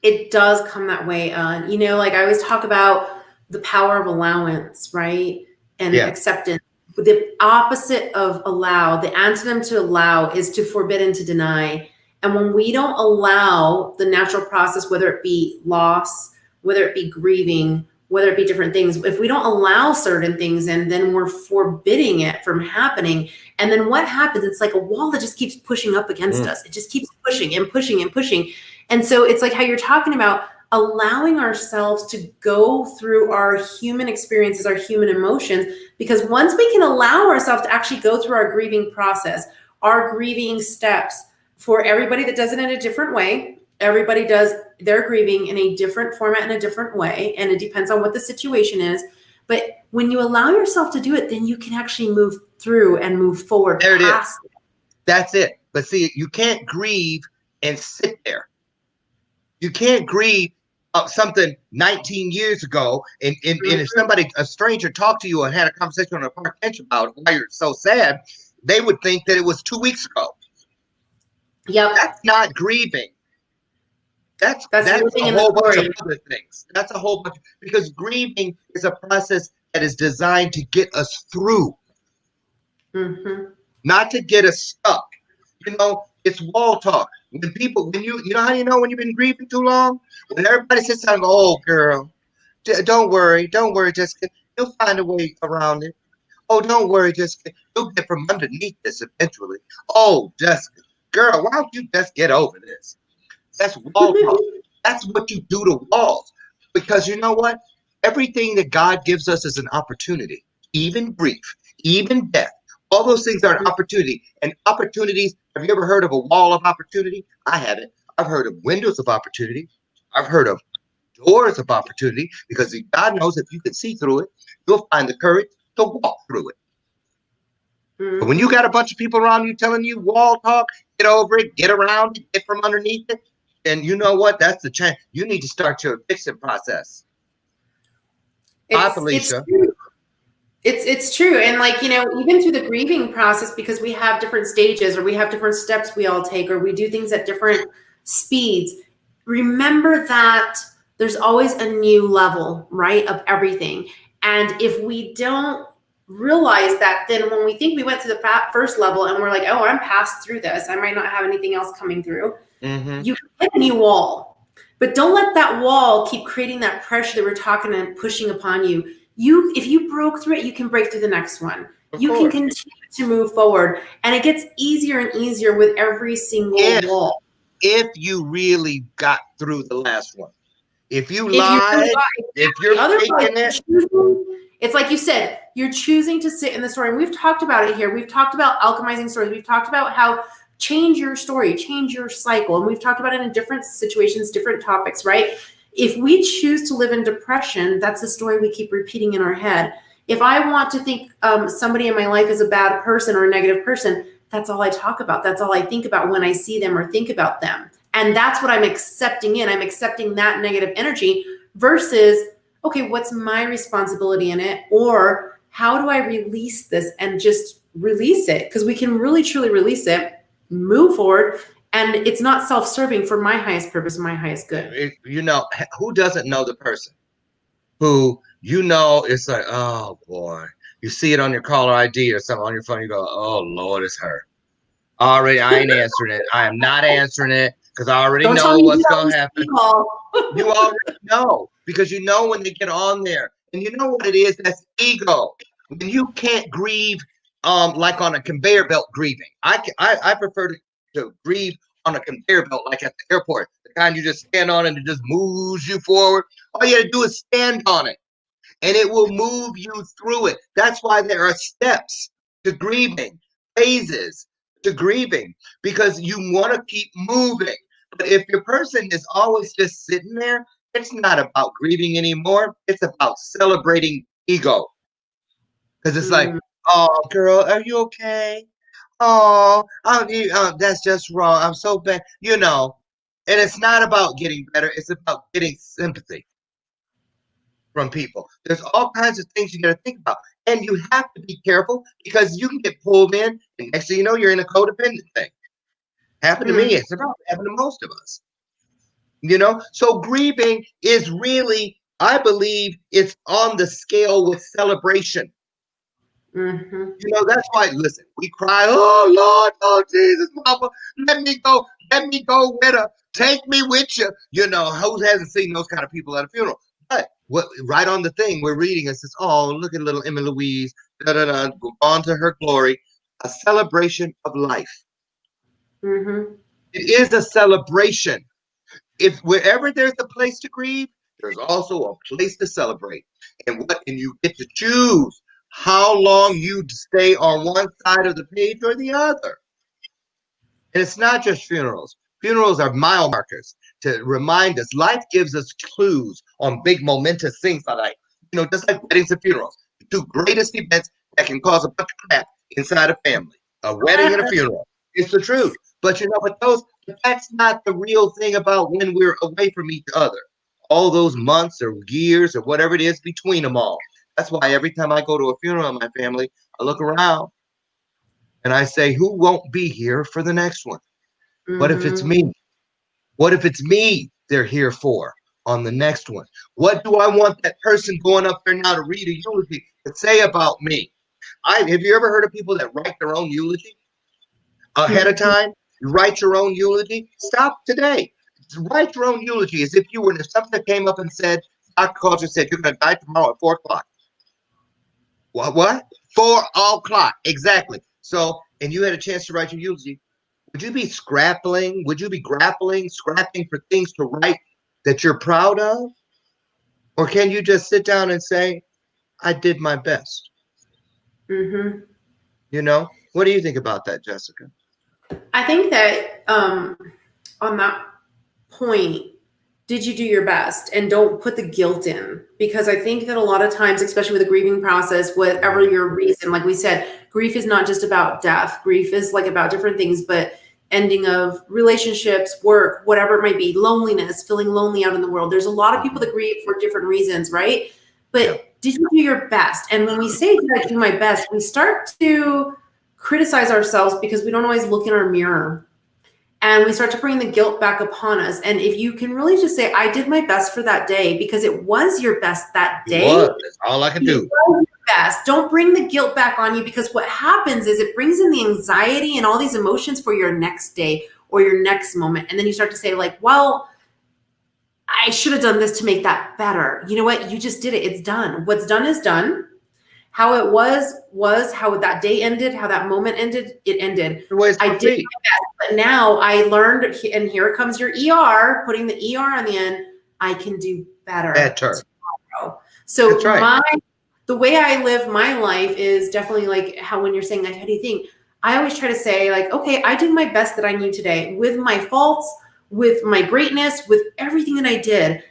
It does come that way. You know, like I always talk about the power of allowance, right? And acceptance. The opposite of allow, the antonym to allow is to forbid and to deny. And when we don't allow the natural process, whether it be loss, whether it be grieving, whether it be different things, if we don't allow certain things in, then we're forbidding it from happening. And then what happens? It's like a wall that just keeps pushing up against us. It just keeps pushing and pushing and pushing. And so it's like how you're talking about allowing ourselves to go through our human experiences, our human emotions, because once we can allow ourselves to actually go through our grieving process, our grieving steps, for everybody that does it in a different way, everybody does their grieving in a different format, in a different way, and it depends on what the situation is. But when you allow yourself to do it, then you can actually move through and move forward. There it is. That's it. But see, you can't grieve and sit there. You can't grieve something 19 years ago, and if somebody, a stranger, talked to you and had a conversation on a park bench about why you're so sad, they would think that it was 2 weeks ago. Yep. That's not grieving. That's a whole bunch of other things. That's a whole bunch, because grieving is a process that is designed to get us through, not to get us stuck. You know, it's wall talk. When people, you know how you know when you've been grieving too long? When everybody sits down and goes, "Oh, girl, don't worry, Jessica. You'll find a way around it. Oh, don't worry, Jessica. You'll get from underneath this eventually. Oh, Jessica, girl, why don't you just get over this?" That's wall talk. That's what you do to walls. Because you know what? Everything that God gives us is an opportunity. Even grief, even death. All those things are an opportunity. And opportunities, have you ever heard of a wall of opportunity? I haven't. I've heard of windows of opportunity. I've heard of doors of opportunity, because God knows if you can see through it, you'll find the courage to walk through it. But when you got a bunch of people around you telling you wall talk, get over it, get around it, get from underneath it, and you know what? That's the chance. You need to start your eviction process. Hi, Felicia. It's true. And like, you know, even through the grieving process, because we have different stages, or we have different steps we all take, or we do things at different speeds, remember that there's always a new level, right, of everything. And if we don't realize that, then when we think we went to the first level and we're like, oh, I'm passed through this, I might not have anything else coming through, you hit a new wall. But don't let that wall keep creating that pressure that we're talking and pushing upon you. if you broke through it, you can break through the next one. You can continue to move forward, and it gets easier and easier with every single wall. If you really got through the last one, if you lied, if you're faking it, it's like you said, you're choosing to sit in the story. And we've talked about it here. We've talked about alchemizing stories. We've talked about how change your story, change your cycle. And we've talked about it in different situations, different topics, right? If we choose to live in depression, that's the story we keep repeating in our head. If I want to think somebody in my life is a bad person or a negative person, that's all I talk about. That's all I think about when I see them or think about them. And that's what I'm accepting in. I'm accepting that negative energy versus, okay, what's my responsibility in it? Or how do I release this and just release it? Because we can really, truly release it, move forward, and it's not self-serving for my highest purpose, my highest good. You know, who doesn't know the person who, you know, it's like, oh boy, you see it on your caller ID or something on your phone, you go, oh Lord, it's her. Already, I ain't answering it. I am not answering it because I already know what's going to happen. You already know, because you know when they get on there. And you know what it is? That's ego. When you can't grieve like on a conveyor belt grieving. I prefer to grieve on a conveyor belt, like at the airport. The kind you just stand on and it just moves you forward. All you got to do is stand on it, and it will move you through it. That's why there are steps to grieving, phases to grieving, because you want to keep moving. But if your person is always just sitting there, it's not about grieving anymore. It's about celebrating ego. Because it's like, oh, girl, are you okay? Oh, that's just wrong. I'm so bad, you know. And it's not about getting better. It's about getting sympathy from people. There's all kinds of things you got to think about. And you have to be careful because you can get pulled in, and next thing you know, you're in a codependent thing. Happened to me. It's about happened to most of us. You know, so grieving is really, I believe, it's on the scale with celebration. You know, that's why, listen, we cry, oh Lord, oh Jesus, Mama, let me go with her, take me with you. You know, who hasn't seen those kind of people at a funeral? But what, right on the thing we're reading, it says, oh, look at little Emma Louise, on to her glory, a celebration of life. It is a celebration. If wherever there's a place to grieve, there's also a place to celebrate. And you get to choose how long you stay on one side of the page or the other. And it's not just funerals. Funerals are mile markers to remind us. Life gives us clues on big momentous things like, you know, just like weddings and funerals. The two greatest events that can cause a bunch of crap inside a family. A wedding and a funeral. It's the truth. But you know what, that's not the real thing about when we're away from each other. All those months or years or whatever it is between them all. That's why every time I go to a funeral in my family, I look around and I say, who won't be here for the next one? What if it's me? What if it's me they're here for on the next one? What do I want that person going up there now to read a eulogy to say about me? Have you ever heard of people that write their own eulogy ahead of time? You write your own eulogy. Stop today. Write your own eulogy as if you were, if something came up and said, Dr. Culture said, you're going to die tomorrow at 4 o'clock. What? 4 o'clock. Exactly. So, and you had a chance to write your eulogy. Would you be scrapping? Would you be scrapping for things to write that you're proud of? Or can you just sit down and say, I did my best? You know? What do you think about that, Jessica? I think that on that point, did you do your best? And don't put the guilt in, because I think that a lot of times, especially with the grieving process, whatever your reason, like we said, grief is not just about death. Grief is like about different things, but ending of relationships, work, whatever it might be, loneliness, feeling lonely out in the world. There's a lot of people that grieve for different reasons, right? But did you do your best? And when we say, did I do my best, we start to criticize ourselves because we don't always look in our mirror. And we start to bring the guilt back upon us. And if you can really just say, I did my best for that day, because it was your best that day. That's all I can do. Best. Don't bring the guilt back on you, because what happens is it brings in the anxiety and all these emotions for your next day or your next moment. And then you start to say, like, well, I should have done this to make that better. You know what? You just did it. It's done. What's done is done. How it was how that day ended, how that moment ended, it ended. I did my best, but now I learned, and here comes your ER, putting the ER on the end. I can do better tomorrow. So the way I live my life is definitely like how, when you're saying like, how do you think? I always try to say like, okay, I did my best that I knew today with my faults, with my greatness, with everything that I did.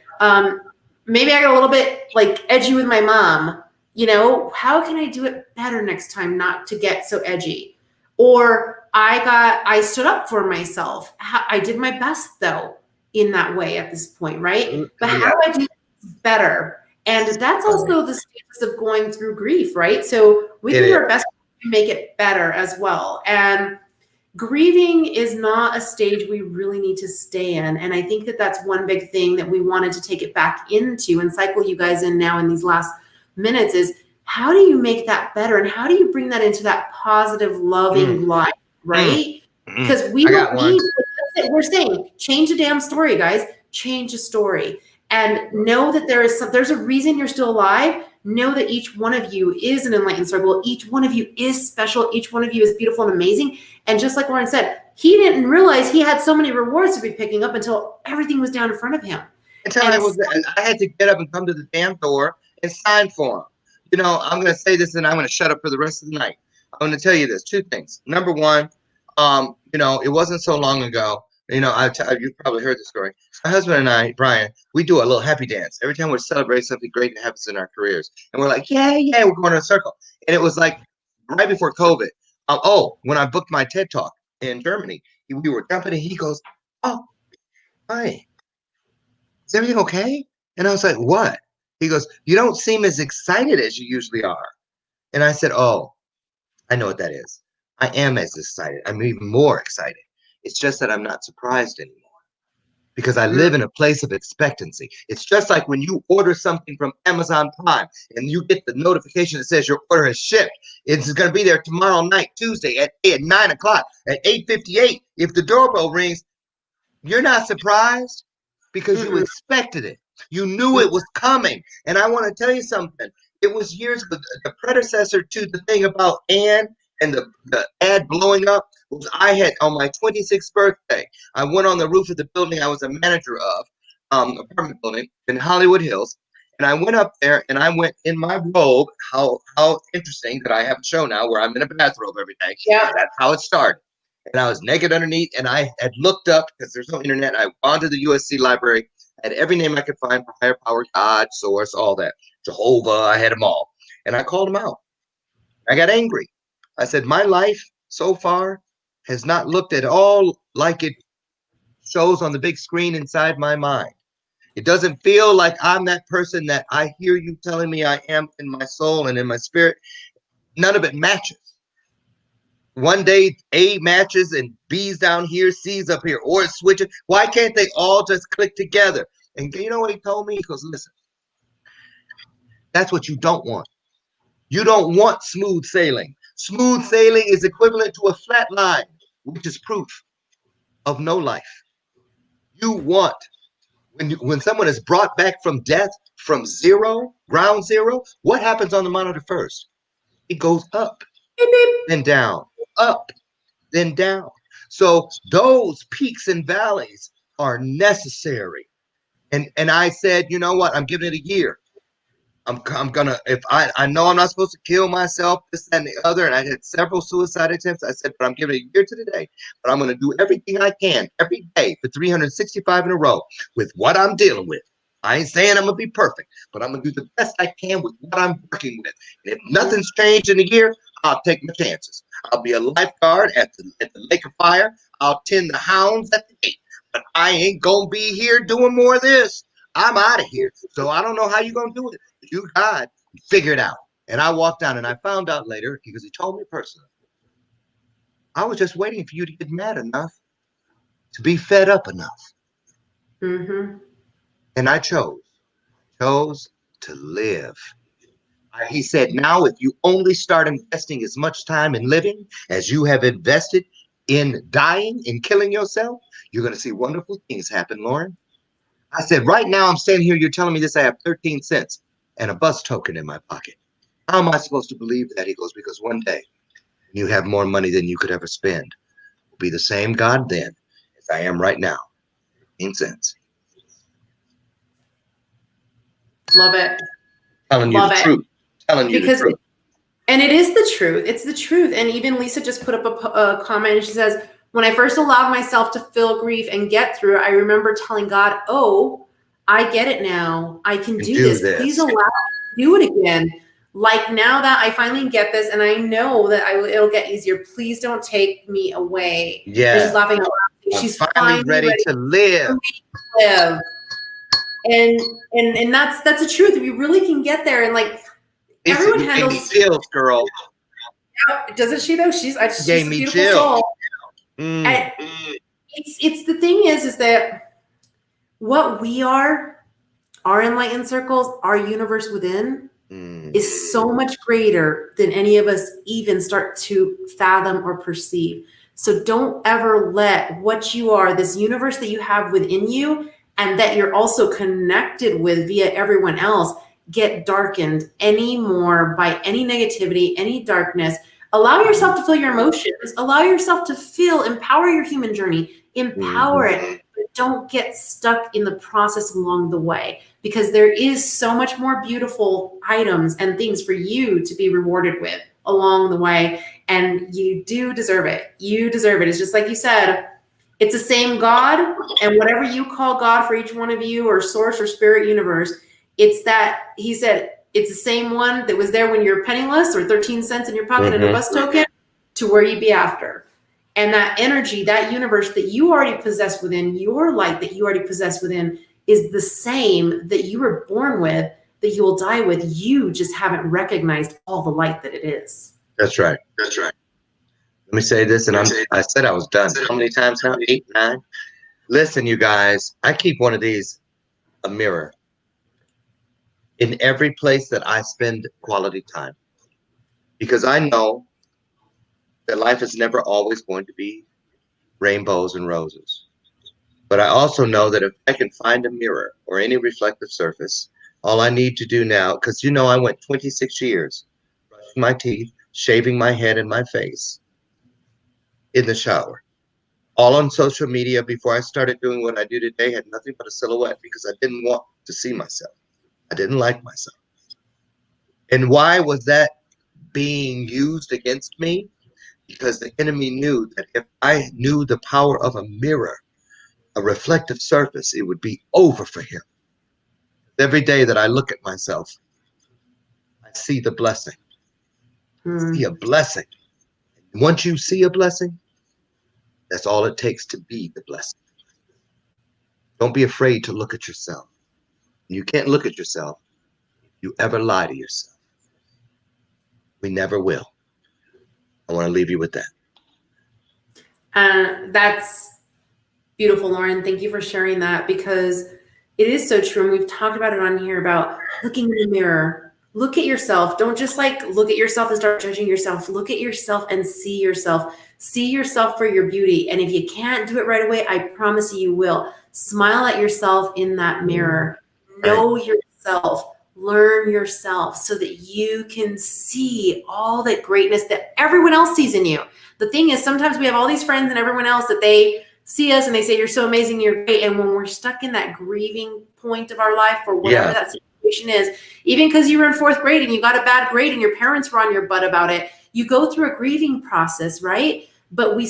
Maybe I got a little bit like edgy with my mom. You know, how can I do it better next time not to get so edgy? Or I stood up for myself. I did my best though in that way at this point, right? But how do I do better? And that's also the stages of going through grief, right? So we can do our best to make it better as well. And grieving is not a stage we really need to stay in. And I think that that's one big thing that we wanted to take it back into and cycle you guys in now in these last minutes is, how do you make that better? And how do you bring that into that positive, loving life, right? Because we don't need, we're saying, change the damn story, guys. Change the story. And know that there's a reason you're still alive. Know that each one of you is an enlightened circle. Each one of you is special. Each one of you is beautiful and amazing. And just like Lauren said, he didn't realize he had so many rewards to be picking up until everything was down in front of him. Until I had to get up and come to the damn door and sign for him. You know, I'm going to say this and I'm going to shut up for the rest of the night. I'm going to tell you this, two things. Number one, you know, it wasn't so long ago. You know, you've probably heard the story. My husband and I, Brian, we do a little happy dance every time we celebrate something great that happens in our careers. And we're like, yeah, we're going in a circle. And it was like right before COVID. When I booked my TED Talk in Germany, we were jumping and he goes, oh, hi, is everything okay? And I was like, what? He goes, you don't seem as excited as you usually are. And I said, oh, I know what that is. I am as excited. I'm even more excited. It's just that I'm not surprised anymore because I live in a place of expectancy. It's just like when you order something from Amazon Prime and you get the notification that says your order has shipped. It's going to be there tomorrow night, Tuesday at 9 o'clock, at 8:58. If the doorbell rings, you're not surprised because you expected it. You knew it was coming. And I want to tell you something. It was years ago. The predecessor to the thing about Anne and the ad blowing up was I had on my 26th birthday. I went on the roof of the building I was a manager of, apartment building in Hollywood Hills. And I went up there and I went in my robe. How interesting that I have a show now where I'm in a bathrobe every day. Yeah. That's how it started. And I was naked underneath, and I had looked up because there's no internet. I gone to the USC library, had every name I could find for higher power, God, source, all that. Jehovah, I had them all. And I called them out. I got angry. I said, my life so far has not looked at all like it shows on the big screen inside my mind. It doesn't feel like I'm that person that I hear you telling me I am in my soul and in my spirit. None of it matches. One day A matches and B's down here, C's up here, or it's switching. Why can't they all just click together? And you know what he told me? He goes, listen, that's what you don't want. You don't want smooth sailing. Smooth sailing is equivalent to a flat line, which is proof of no life. You want, when someone is brought back from death, from zero, ground zero, what happens on the monitor first? It goes up, then down. Up, then down. So those peaks and valleys are necessary. And I said, you know what? I'm giving it a year. I'm gonna, if I know I'm not supposed to kill myself, this and the other, and I had several suicide attempts. I said, but I'm giving it a year to the day. But I'm gonna do everything I can every day for 365 in a row with what I'm dealing with. I ain't saying I'm gonna be perfect, but I'm gonna do the best I can with what I'm working with. And if nothing's changed in a year, I'll take my chances. I'll be a lifeguard at the Lake of Fire. I'll tend the hounds at the gate. But I ain't gonna be here doing more of this. I'm out of here. So I don't know how you're gonna do it. But you, God, figure it out. And I walked down and I found out later because he told me personally. I was just waiting for you to get mad enough to be fed up enough. And I chose to live. He said, now, if you only start investing as much time in living as you have invested in dying and killing yourself, you're going to see wonderful things happen, Lauren. I said, right now I'm standing here, you're telling me this, I have 13 cents and a bus token in my pocket. How am I supposed to believe that? He goes, because one day you have more money than you could ever spend. Will be the same God then as I am right now. 13 cents. Love it. Telling you the truth. Telling you the truth. And it is the truth. It's the truth. And even Lisa just put up a comment and she says, when I first allowed myself to feel grief and get through it, I remember telling God, oh, I get it now. I can do this. Please allow me to do it again. Like now that I finally get this and I know that it'll get easier, please don't take me away. Yeah. And she's laughing out loud. She's finally ready to live. And that's the truth. We really can get there. And like everyone handles chills, girl. Doesn't she though? She's gave a me beautiful chills. soul. And it's the thing is that what we are, our enlightened circles, our universe within is so much greater than any of us even start to fathom or perceive. So don't ever let what you are, this universe that you have within you and that you're also connected with via everyone else, get darkened anymore by any negativity, any darkness. Allow yourself to feel your emotions. Allow yourself to feel, empower your human journey, empower it, but don't get stuck in the process along the way because there is so much more beautiful items and things for you to be rewarded with along the way. And you do deserve it. You deserve it. It's just like you said, it's the same God, and whatever you call God for each one of you or source or spirit universe, it's that he said, it's the same one that was there when you're penniless or 13 cents in your pocket and a bus token to where you'd be after. And that energy, that universe that you already possess within, your light that you already possess within is the same that you were born with, that you will die with. You just haven't recognized all the light that it is. That's right. That's right. Let me say this, and I said I was done. How many times now? 8, 9? Listen, you guys, I keep one of these, a mirror, in every place that I spend quality time. Because I know that life is never always going to be rainbows and roses. But I also know that if I can find a mirror or any reflective surface, all I need to do now, because you know I went 26 years brushing my teeth, shaving my head and my face in the shower. All on social media before I started doing what I do today had nothing but a silhouette because I didn't want to see myself. I didn't like myself. And why was that being used against me? Because the enemy knew that if I knew the power of a mirror, a reflective surface, it would be over for him. Every day that I look at myself, I see the blessing. I see a blessing. Once you see a blessing, that's all it takes to be the blessing. Don't be afraid to look at yourself. You can't look at yourself if you ever lie to yourself. We never will. I want to leave you with that. That's beautiful, Lauren. Thank you for sharing that because it is so true. And we've talked about it on here about looking in the mirror. Look at yourself. Don't just like look at yourself and start judging yourself. Look at yourself and see yourself. See yourself for your beauty. And if you can't do it right away, I promise you will. Smile at yourself in that mirror. Know yourself. Learn yourself so that you can see all that greatness that everyone else sees in you. The thing is, sometimes we have all these friends and everyone else that they see us and they say, you're so amazing, you're great. And when we're stuck in that grieving point of our life or whatever that situation is, even because you were in 4th grade and you got a bad grade and your parents were on your butt about it, you go through a grieving process, right? But we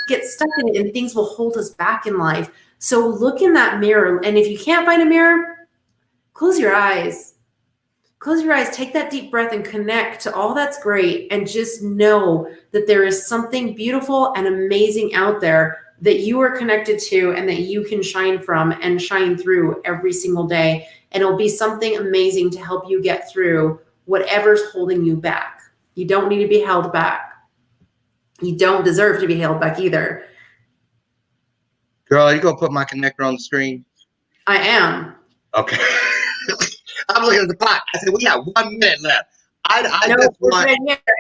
get stuck in it and things will hold us back in life. So look in that mirror. And if you can't find a mirror, close your eyes. Close your eyes, take that deep breath and connect to all that's great and just know that there is something beautiful and amazing out there that you are connected to and that you can shine from and shine through every single day. And it'll be something amazing to help you get through whatever's holding you back. You don't need to be held back. You don't deserve to be held back either. Girl, are you going to put my connector on the screen? I am. Okay. I'm looking at the clock. I said, we got 1 minute left. I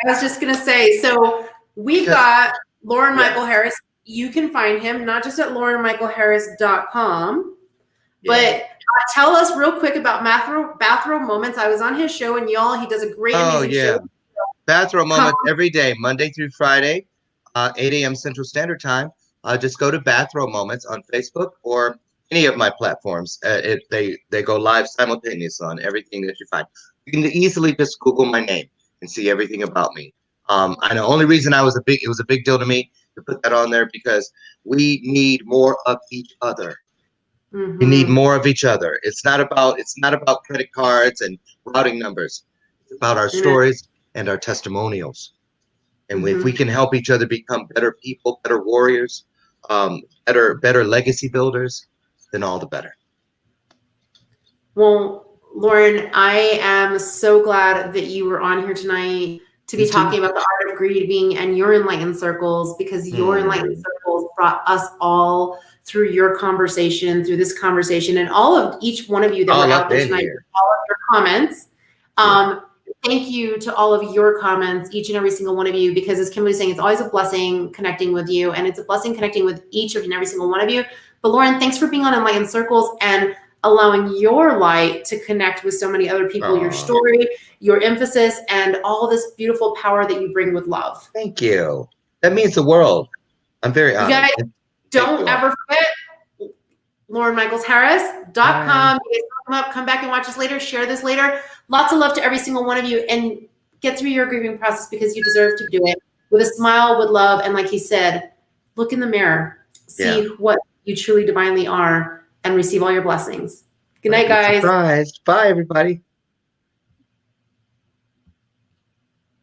was just going to say, so we've got Lauren Michael Harris. You can find him not just at laurenmichaelharris.com, But tell us real quick about bathrobe moments. I was on his show, and y'all, he does a great, amazing show. Bathrobe moments every day, Monday through Friday, 8 a.m. Central Standard Time. Just go to Bathrobe Moments on Facebook or any of my platforms. They go live simultaneously on everything that you find. You can easily just Google my name and see everything about me. And the only reason it was a big deal to me to put that on there because we need more of each other. Mm-hmm. We need more of each other. It's not about credit cards and routing numbers. It's about our stories and our testimonials. And if we can help each other become better people, better warriors, better legacy builders, then all the better. Well, Lauren, I am so glad that you were on here tonight to be talking about the art of grieving and your enlightened circles, because your enlightened circles brought us all through your conversation, through this conversation, and all of each one of you that were out there tonight, all of your comments. Thank you to all of your comments, each and every single one of you, because as Kimberly was saying, it's always a blessing connecting with you, and it's a blessing connecting with each and every single one of you. But Lauren, thanks for being on Enlightened Circles and allowing your light to connect with so many other people, your story, your emphasis, and all this beautiful power that you bring with love. Thank you. That means the world. I'm very honored. You guys, don't ever forget LaurenMichaelsHarris.com. You guys come back and watch us later, share this later. Lots of love to every single one of you, and get through your grieving process because you deserve to do it with a smile, with love, and like he said, look in the mirror, see what you truly divinely are, and receive all your blessings. Good night, guys. Surprised. Bye, everybody.